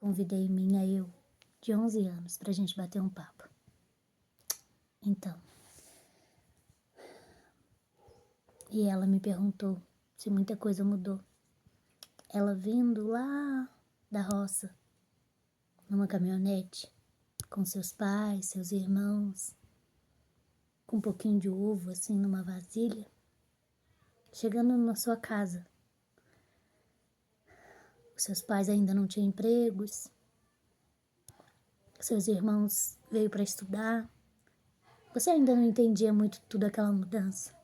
convidei eu, de 11 anos, pra gente bater um papo. Então, e ela me perguntou se muita coisa mudou. Ela vindo lá da roça, numa caminhonete, com seus pais, seus irmãos, com um pouquinho de uva, assim, numa vasilha, chegando na sua casa. Os seus pais ainda não tinham empregos, seus irmãos veio para estudar. Você ainda não entendia muito tudo aquela mudança.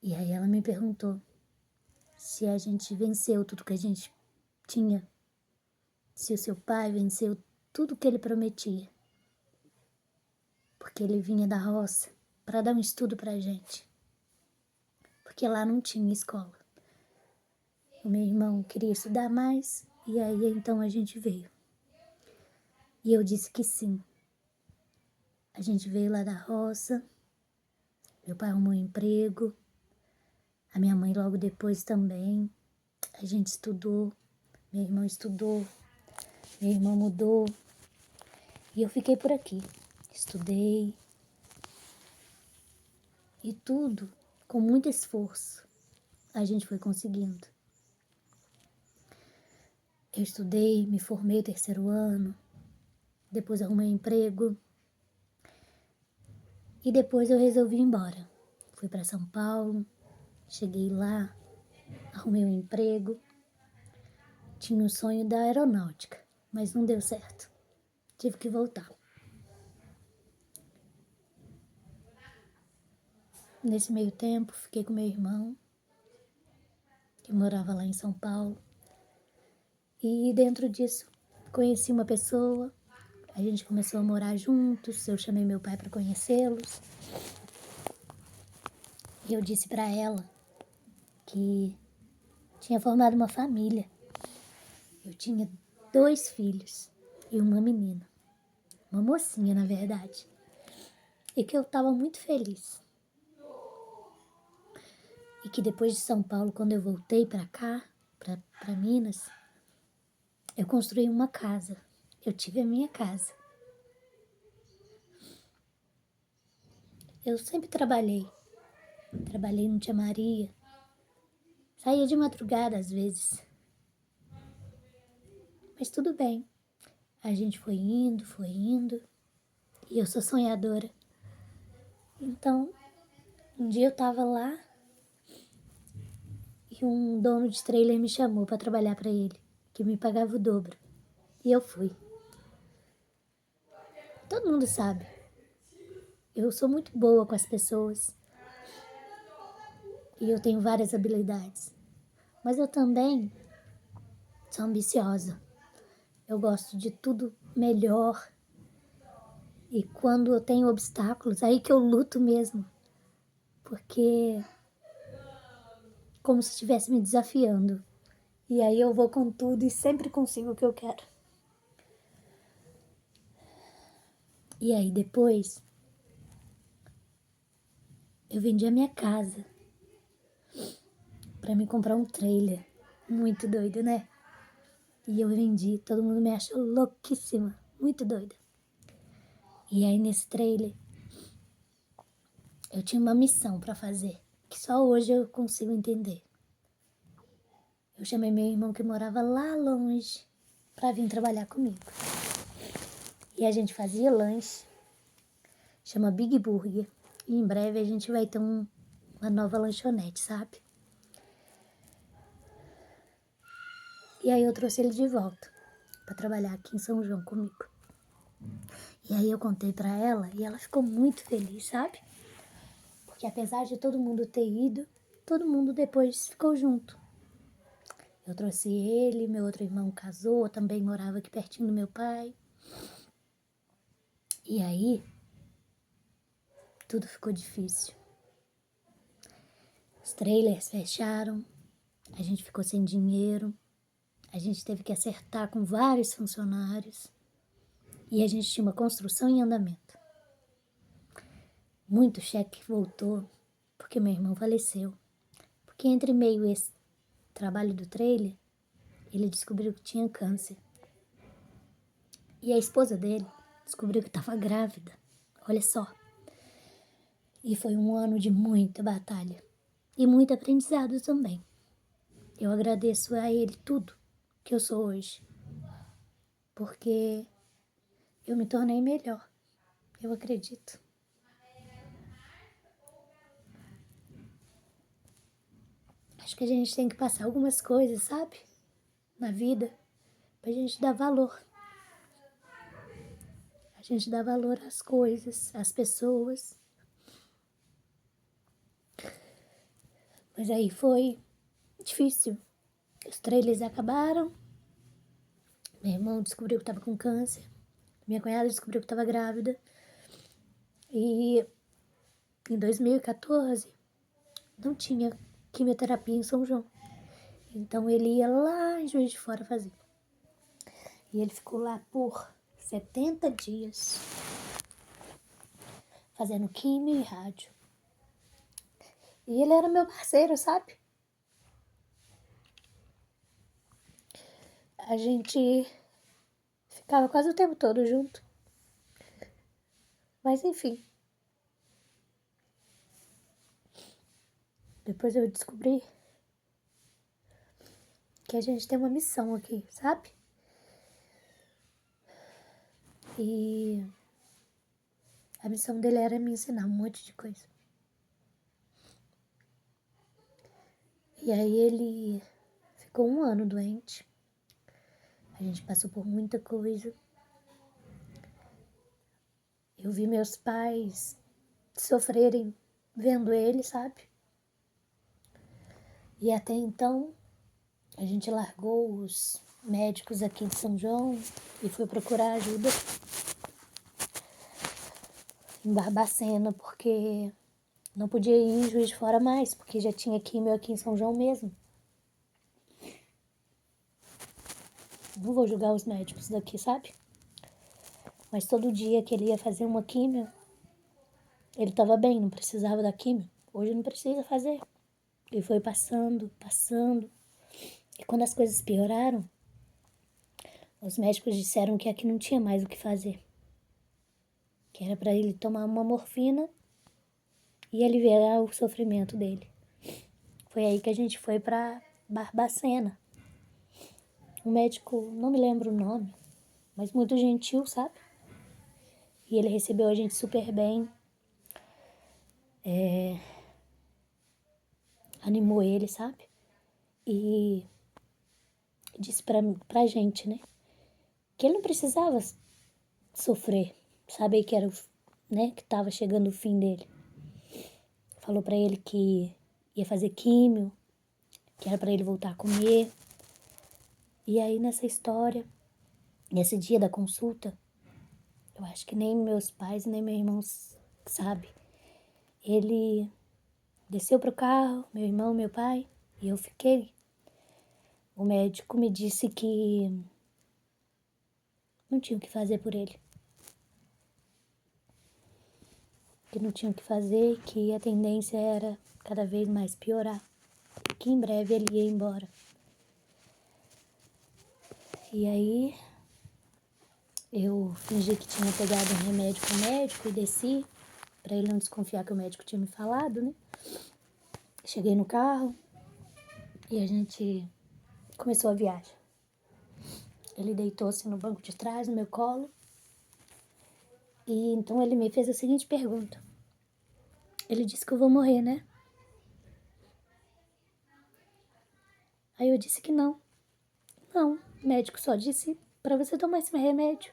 E aí ela me perguntou se a gente venceu tudo que a gente tinha, se o seu pai venceu tudo que ele prometia. Porque ele vinha da roça para dar um estudo pra gente. Porque lá não tinha escola. O meu irmão queria estudar mais e aí então a gente veio. E eu disse que sim. A gente veio lá da roça, meu pai arrumou um emprego, a minha mãe logo depois também. A gente estudou, meu irmão estudou, meu irmão mudou e eu fiquei por aqui. Estudei e tudo com muito esforço a gente foi conseguindo. Eu estudei, me formei 3º ano, depois arrumei um emprego e depois eu resolvi ir embora. Fui para São Paulo, cheguei lá, arrumei um emprego, tinha o sonho da aeronáutica, mas não deu certo. Tive que voltar. Nesse meio tempo, fiquei com meu irmão, que morava lá em São Paulo. E dentro disso, conheci uma pessoa, a gente começou a morar juntos, eu chamei meu pai para conhecê-los. E eu disse para ela que tinha formado uma família. Eu tinha 2 filhos e uma menina, uma mocinha na verdade, e que eu estava muito feliz. E que depois de São Paulo, quando eu voltei para cá, para Minas, eu construí uma casa. Eu tive a minha casa. Eu sempre trabalhei no Tia Maria, saía de madrugada às vezes. Mas tudo bem, a gente foi indo, e eu sou sonhadora. Então, um dia eu tava lá e um dono de trailer me chamou para trabalhar para ele, que me pagava o dobro. E eu fui. Todo mundo sabe, eu sou muito boa com as pessoas e eu tenho várias habilidades, mas eu também sou ambiciosa. Eu gosto de tudo melhor e quando eu tenho obstáculos, aí que eu luto mesmo, porque como se estivesse me desafiando. E aí eu vou com tudo e sempre consigo o que eu quero. E aí depois eu vendi a minha casa pra me comprar um trailer. Muito doido, né? E eu vendi, todo mundo me achou louquíssima, muito doida. E aí nesse trailer eu tinha uma missão pra fazer, que só hoje eu consigo entender. Eu chamei meu irmão que morava lá longe pra vir trabalhar comigo. E a gente fazia lanche, chama Big Burger. E em breve a gente vai ter uma nova lanchonete, sabe? E aí eu trouxe ele de volta pra trabalhar aqui em São João comigo. E aí eu contei pra ela e ela ficou muito feliz, sabe? Porque apesar de todo mundo ter ido, todo mundo depois ficou junto. Eu trouxe ele, meu outro irmão casou, também morava aqui pertinho do meu pai. E aí, tudo ficou difícil. Os trailers fecharam, a gente ficou sem dinheiro, a gente teve que acertar com vários funcionários e a gente tinha uma construção em andamento. Muito cheque voltou porque meu irmão faleceu. Porque entre meio esse trabalho do trailer, ele descobriu que tinha câncer E a esposa dele descobriu que estava grávida. Olha só. E foi um ano de muita batalha. E muito aprendizado também. Eu agradeço a ele tudo que eu sou hoje. Porque eu me tornei melhor. Eu acredito. Acho que a gente tem que passar algumas coisas, sabe? Na vida. Pra gente dar valor. A gente dá valor às coisas, às pessoas. Mas aí foi difícil. Os trailers acabaram. Meu irmão descobriu que estava com câncer. Minha cunhada descobriu que estava grávida. E em 2014 não tinha quimioterapia em São João. Então ele ia lá em Juiz de Fora fazer. E ele ficou lá por 70 dias fazendo quimio e rádio. E ele era meu parceiro, sabe? A gente ficava quase o tempo todo junto. Mas enfim. Depois eu descobri que a gente tem uma missão aqui, sabe? E a missão dele era me ensinar um monte de coisa. E aí ele ficou um ano doente. A gente passou por muita coisa. Eu vi meus pais sofrerem vendo ele, sabe? E até então, a gente largou os médicos aqui de São João e foi procurar ajuda em Barbacena, porque não podia ir em Juiz de Fora mais, porque já tinha químio aqui em São João mesmo. Não vou julgar os médicos daqui, sabe? Mas todo dia que ele ia fazer uma químio, ele estava bem, não precisava da químio. Hoje não precisa fazer. E foi passando, passando. E quando as coisas pioraram, os médicos disseram que aqui não tinha mais o que fazer. Que era para ele tomar uma morfina e aliviar o sofrimento dele. Foi aí que a gente foi para Barbacena. Um médico, não me lembro o nome, mas muito gentil, sabe? E ele recebeu a gente super bem. Animou ele, sabe? E disse pra gente, né? Que ele não precisava sofrer. Saber que era, né? Que tava chegando o fim dele. Falou pra ele que ia fazer químio, que era pra ele voltar a comer. E aí nessa história, nesse dia da consulta, eu acho que nem meus pais, nem meu irmão sabe. Ele desceu pro carro, meu irmão, meu pai, e eu fiquei. O médico me disse que não tinha o que fazer por ele. Que não tinha o que fazer, que a tendência era cada vez mais piorar. Que em breve ele ia embora. E aí eu fingi que tinha pegado um remédio com o médico e desci, pra ele não desconfiar que o médico tinha me falado, né? Cheguei no carro e a gente começou a viagem. Ele deitou-se no banco de trás, no meu colo. E então ele me fez a seguinte pergunta. Ele disse que eu vou morrer, né? Aí eu disse que não. Não, o médico só disse pra você tomar esse remédio.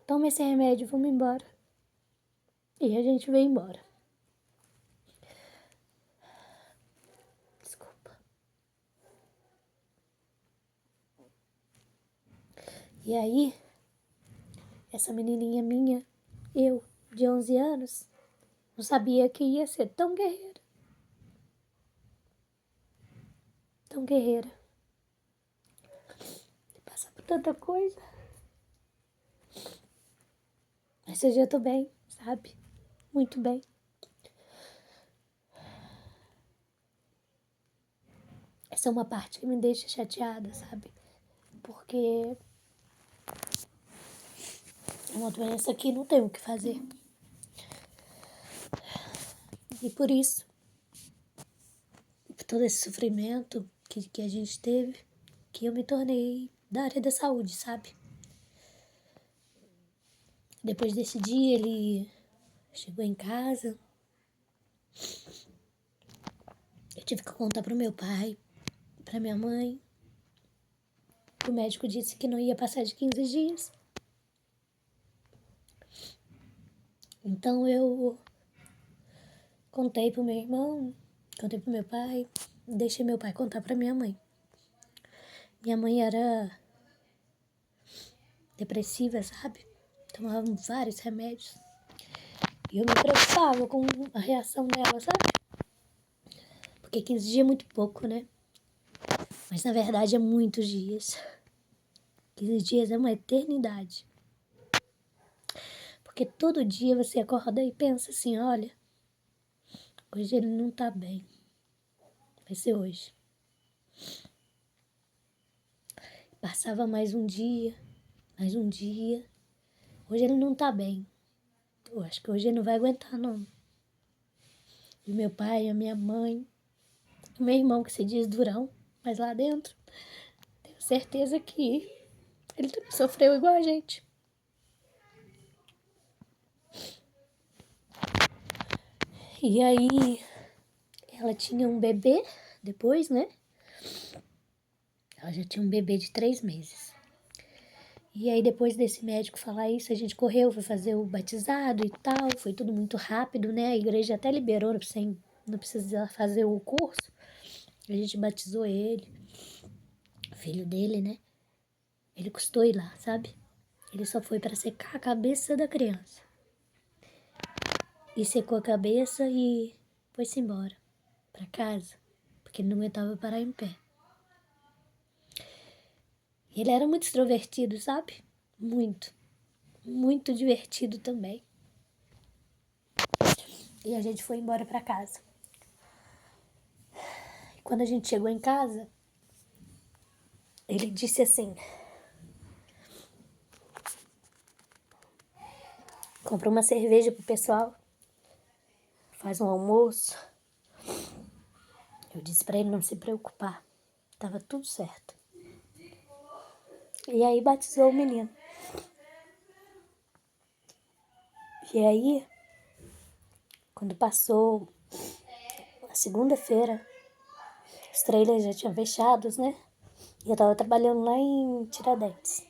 Toma esse remédio e vamos embora. E a gente veio embora. Desculpa. E aí, essa menininha minha, eu, de 11 anos, não sabia que ia ser tão guerreira. Tão guerreira. Passar por tanta coisa. Mas hoje eu tô bem, sabe? Muito bem. Essa é uma parte que me deixa chateada, sabe? porque é uma doença que não tem o que fazer. E por isso, por todo esse sofrimento que a gente teve, que eu me tornei da área da saúde, sabe? Depois desse dia, ele chegou em casa, eu tive que contar pro meu pai, pra minha mãe. O médico disse que não ia passar de 15 dias. Então eu contei pro meu irmão, contei pro meu pai, deixei meu pai contar pra minha mãe. Minha mãe era depressiva, sabe? Tomava vários remédios. E eu me preocupava com a reação dela, sabe? Porque 15 dias é muito pouco, né? Mas na verdade é muitos dias. 15 dias é uma eternidade. Porque todo dia você acorda e pensa assim, olha, hoje ele não tá bem. Vai ser hoje. Passava mais um dia, mais um dia. Hoje ele não tá bem. Eu acho que hoje ele não vai aguentar, não. E meu pai, a minha mãe, o meu irmão, que se diz durão, mas lá dentro, tenho certeza que ele também sofreu igual a gente. E aí, ela tinha um bebê depois, né? Ela já tinha um bebê de 3 meses. E aí, depois desse médico falar isso, a gente correu, foi fazer o batizado e tal. Foi tudo muito rápido, né? A igreja até liberou, não precisa fazer o curso. A gente batizou ele, o filho dele, né? Ele custou ir lá, sabe? Ele só foi para secar a cabeça da criança. E secou a cabeça e foi-se embora para casa, porque ele não aguentava parar em pé. Ele era muito extrovertido, sabe? Muito. Muito divertido também. E a gente foi embora para casa. E quando a gente chegou em casa, ele disse assim: compra uma cerveja pro pessoal, faz um almoço. Eu disse para ele não se preocupar, tava tudo certo. E aí batizou o menino. E aí, quando passou a segunda-feira, os trailers já tinham fechado, né? E eu tava trabalhando lá em Tiradentes.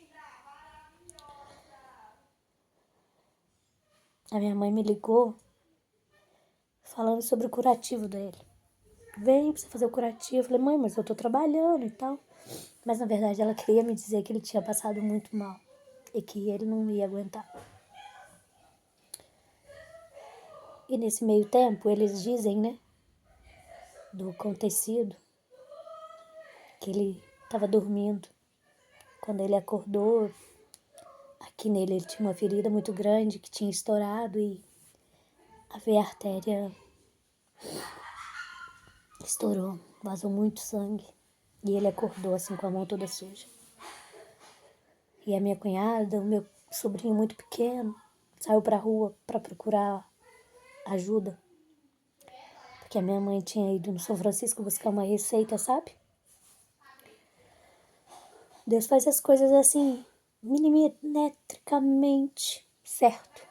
A minha mãe me ligou falando sobre o curativo dele. Vem pra você fazer o curativo. Eu falei, mãe, mas eu tô trabalhando e tal. Mas na verdade ela queria me dizer que ele tinha passado muito mal e que ele não ia aguentar. E nesse meio tempo eles dizem, né, do acontecido, que ele estava dormindo. Quando ele acordou, aqui nele ele tinha uma ferida muito grande que tinha estourado e a veia artéria estourou, vazou muito sangue. E ele acordou assim com a mão toda suja. E a minha cunhada, o meu sobrinho muito pequeno, saiu pra rua para procurar ajuda. Porque a minha mãe tinha ido no São Francisco buscar uma receita, sabe? Deus faz as coisas assim, milimetricamente certo.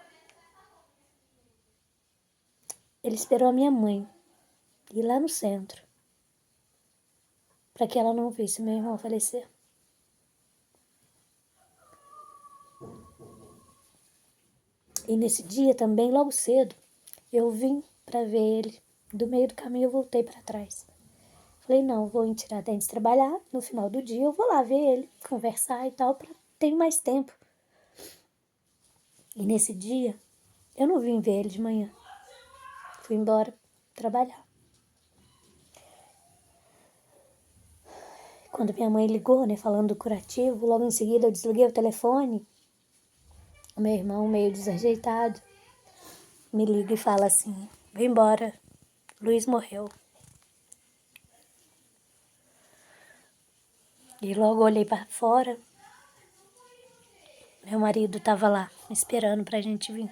Ele esperou a minha mãe ir lá no centro para que ela não visse meu irmão falecer. E nesse dia também, logo cedo, eu vim para ver ele. Do meio do caminho eu voltei para trás. Falei, não, vou em Tiradentes trabalhar. No final do dia eu vou lá ver ele, conversar e tal, para ter mais tempo. E nesse dia, eu não vim ver ele de manhã. Fui embora trabalhar. Quando minha mãe ligou, né, falando do curativo, logo em seguida eu desliguei o telefone. O meu irmão, meio desajeitado, me liga e fala assim, vem embora, Luiz morreu. E logo olhei para fora, meu marido estava lá, me esperando pra gente vir.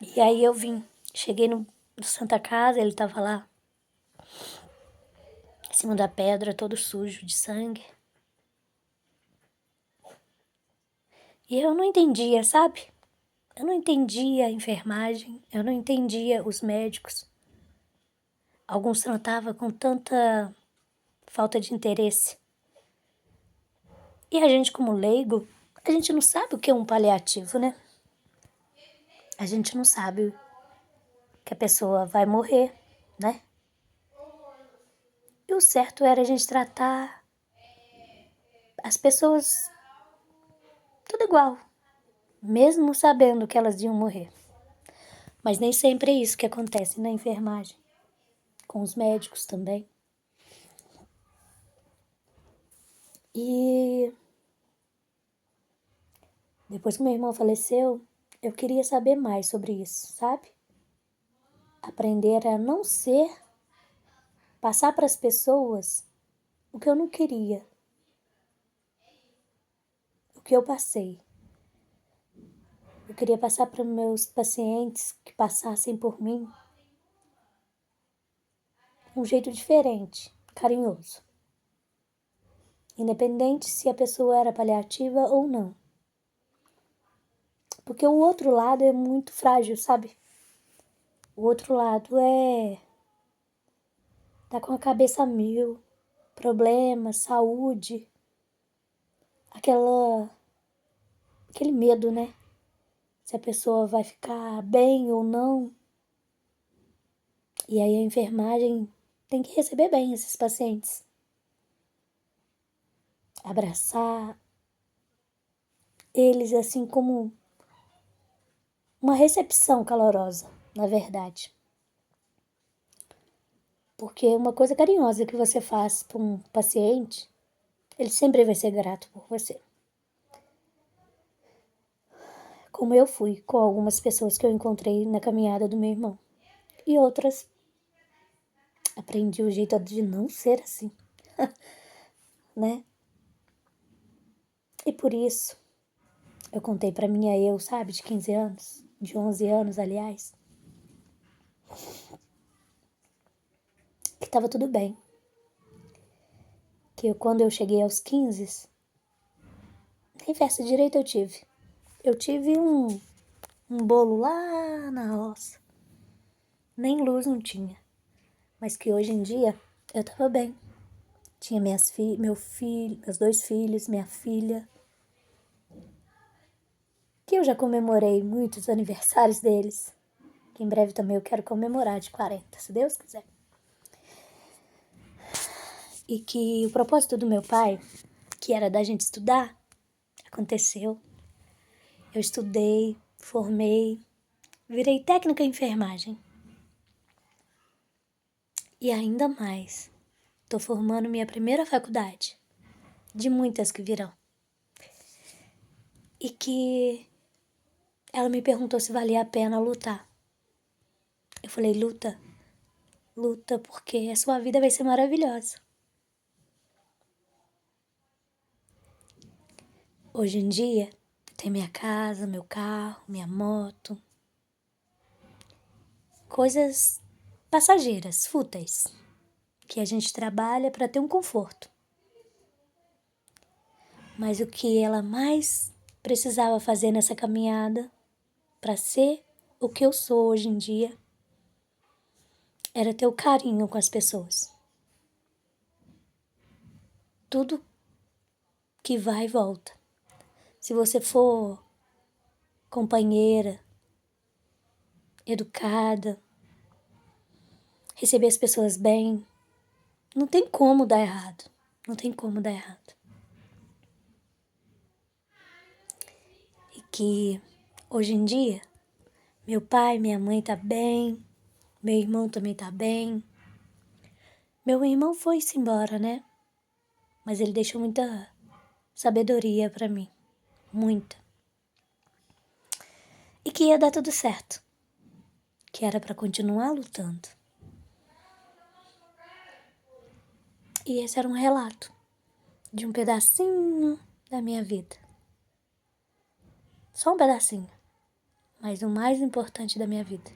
E aí eu vim, cheguei no Santa Casa, ele estava lá, em cima da pedra, todo sujo de sangue. E eu não entendia, sabe? Eu não entendia a enfermagem, eu não entendia os médicos. Alguns tratavam com tanta falta de interesse. E a gente, como leigo, a gente não sabe o que é um paliativo, né? A gente não sabe que a pessoa vai morrer, né? E o certo era a gente tratar as pessoas tudo igual, mesmo sabendo que elas iam morrer. Mas nem sempre é isso que acontece na enfermagem, com os médicos também. E depois que meu irmão faleceu, eu queria saber mais sobre isso, sabe? Aprender a não ser, passar para as pessoas o que eu não queria, o que eu passei. Eu queria passar para meus pacientes que passassem por mim um jeito diferente, carinhoso. Independente se a pessoa era paliativa ou não. Porque o outro lado é muito frágil, sabe? O outro lado tá com a cabeça a mil, problemas, saúde, aquele medo, né? Se a pessoa vai ficar bem ou não. E aí a enfermagem tem que receber bem esses pacientes. Abraçar eles assim como uma recepção calorosa, na verdade. Porque uma coisa carinhosa que você faz para um paciente, ele sempre vai ser grato por você. Como eu fui com algumas pessoas que eu encontrei na caminhada do meu irmão. E outras, aprendi o jeito de não ser assim, né? E por isso, eu contei pra minha eu, sabe, de 15 anos, de 11 anos, aliás, que tava tudo bem. Que quando eu cheguei aos 15, nem festa direito eu tive. Eu tive um bolo lá na roça. Nem luz não tinha. Mas que hoje em dia eu tava bem. Tinha meus 2 filhos, minha filha. Que eu já comemorei muitos aniversários deles. Que em breve também eu quero comemorar de 40, se Deus quiser. E que o propósito do meu pai, que era da gente estudar, aconteceu. Eu estudei, formei, virei técnica em enfermagem. E ainda mais, estou formando minha primeira faculdade, de muitas que virão. E que ela me perguntou se valia a pena lutar. Eu falei, luta, luta, porque a sua vida vai ser maravilhosa. Hoje em dia, tem minha casa, meu carro, minha moto. Coisas passageiras, fúteis, que a gente trabalha para ter um conforto. Mas o que ela mais precisava fazer nessa caminhada para ser o que eu sou hoje em dia era ter o carinho com as pessoas. Tudo que vai e volta. Se você for companheira, educada, receber as pessoas bem, não tem como dar errado. Não tem como dar errado. E que hoje em dia, meu pai, minha mãe tá bem, meu irmão também tá bem. Meu irmão foi-se embora, né? Mas ele deixou muita sabedoria pra mim. Muita. E que ia dar tudo certo. Que era pra continuar lutando. E esse era um relato de um pedacinho da minha vida. Só um pedacinho, mas o mais importante da minha vida.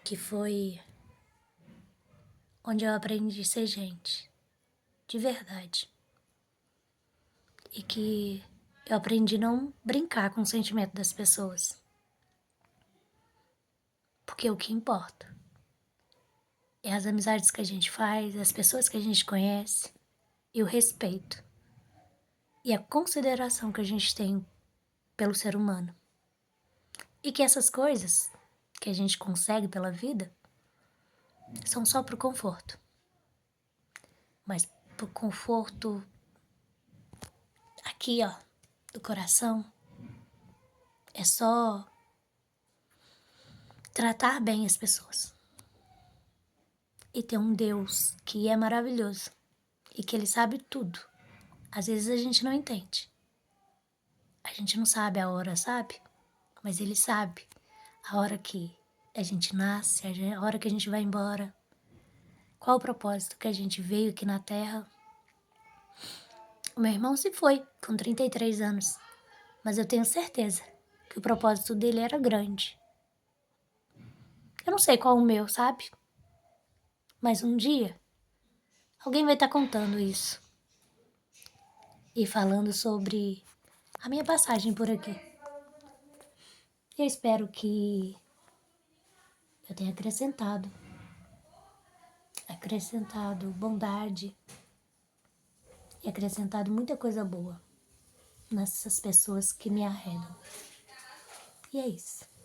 Que foi onde eu aprendi a ser gente, de verdade. E que eu aprendi a não brincar com o sentimento das pessoas. Porque o que importa é as amizades que a gente faz, as pessoas que a gente conhece e o respeito. E a consideração que a gente tem pelo ser humano. E que essas coisas que a gente consegue pela vida são só pro conforto. Mas pro conforto aqui, ó, do coração, é só tratar bem as pessoas. E ter um Deus que é maravilhoso e que Ele sabe tudo. Às vezes a gente não entende. A gente não sabe a hora, sabe? Mas Ele sabe a hora que a gente nasce, a hora que a gente vai embora. Qual o propósito que a gente veio aqui na Terra. O meu irmão se foi com 33 anos, mas eu tenho certeza que o propósito dele era grande. Eu não sei qual o meu, sabe? Mas um dia, alguém vai estar contando isso. E falando sobre a minha passagem por aqui. Eu espero que eu tenha acrescentado bondade e acrescentado muita coisa boa nessas pessoas que me arredam. E é isso.